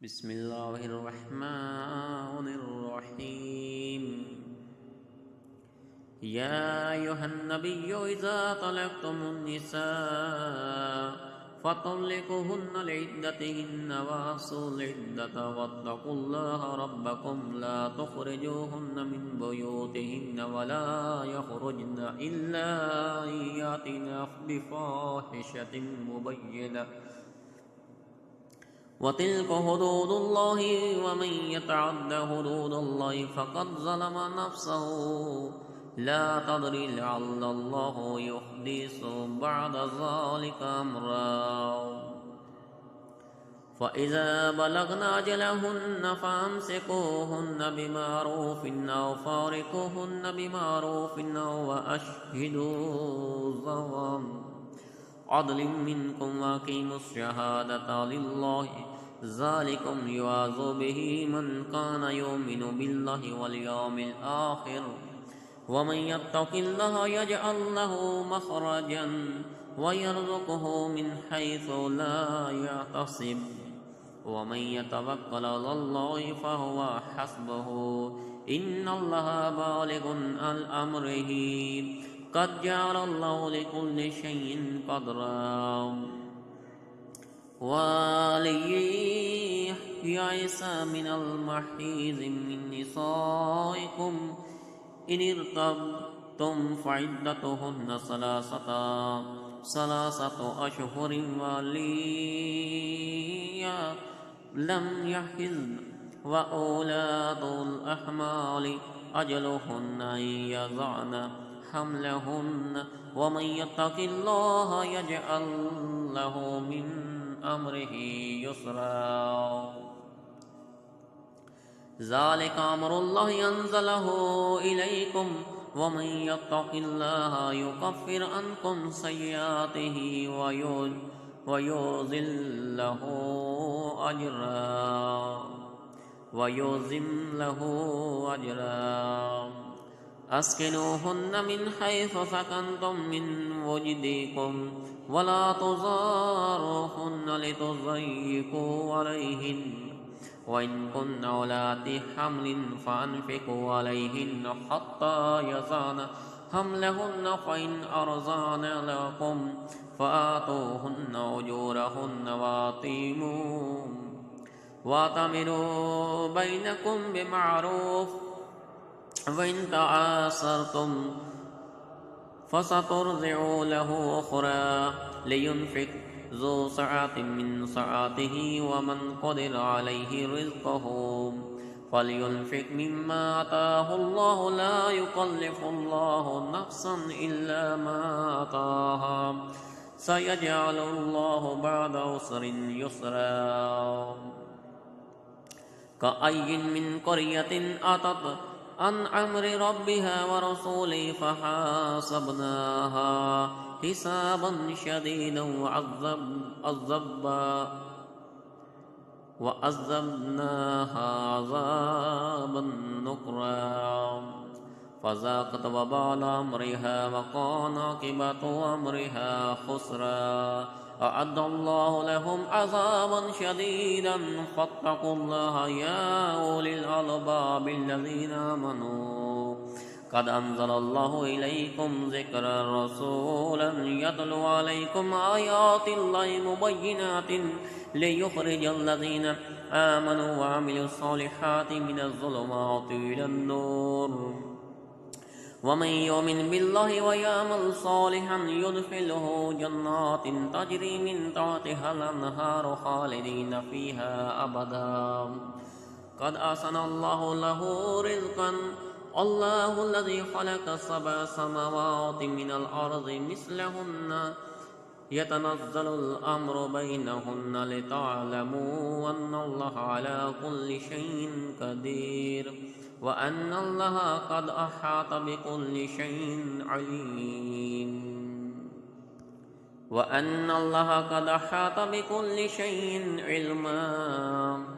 بسم الله الرحمن الرحيم. يا أيها النبي إذا طلقتم النساء فطلقوهن لعدتهن وأحصوا العدة واتقوا الله ربكم لا تخرجوهن من بيوتهن ولا يخرجن إلا أن يأتين بفاحشة مبينة وتلك حدود الله ومن يتعد حدود الله فقد ظلم نفسه لا تدري لعل الله يحدث بعد ذلك أمرا فإذا بلغن أجلهن فأمسكوهن بمعروف أو فارقوهن بمعروف أو وأشهدوا ذوي عدل منكم وأقيموا الشهادة لله ذلكم يوعظ به من كان يؤمن بالله واليوم الآخر ومن يتق الله يجعل له مخرجا ويرزقه من حيث لا يحتسب ومن يتوكل على الله فهو حسبه إن الله بالغ أمره قد جعل الله لكل شيء قدرا وليئس من المحيض من نسائكم إن ارتبتم فعدتهن ثلاثة أشهر ولي لم يحضن وأولاد الأحمال أجلهن أن يضعن حملهن ومن يتق الله يجعل له من أمره يسرا ذلك أمر الله أنزله إليكم ومن يتق الله يكفر عنكم سيئاته ويعظم له أجرا أسكنوهن من حيث سكنتم من وجدكم ولا تضاروهن لتضيقوا عليهن وإن كن أولات حمل فأنفقوا عليهن حتى يضعن حملهن فإن أرضعن لكم فآتوهن أجورهن وأتمروا بينكم بمعروف وإن تعاسرتم فسترضع له أخرى لينفق ذو سعة من سعته ومن قدر عليه رزقه فلينفق مما آتاه الله لا يكلف الله نفسا إلا ما آتاها سيجعل الله بعد عسر يسرا كأي من قرية أتت عن أمر ربها ورسوله فحاسبناها حسابا شديدا وعذبناها عذابا نكرا فذاقت وبال أمرها وكان عاقبة أمرها خسرا أعد الله لهم عذابا شديدا فاتقوا الله يا أولي الألباب الذين آمنوا قد أنزل الله إليكم ذكرا رسولا يتلو عليكم آيات الله مبينات ليخرج الذين آمنوا وعملوا الصالحات من الظلمات إلى النور ومن يؤمن بالله ويعمل صالحا يدخله جنات تجري من تحتها الأنهار خالدين فيها أبدا قد أحسن الله له رزقا الله الذي خلق 7 سماوات من الأرض مثلهن يتنزل الأمر بينهن لتعلموا أن الله على كل شيء قدير وأن الله قد أحاط بكل شيء عليم وأن الله قد أحاط بكل شيء علما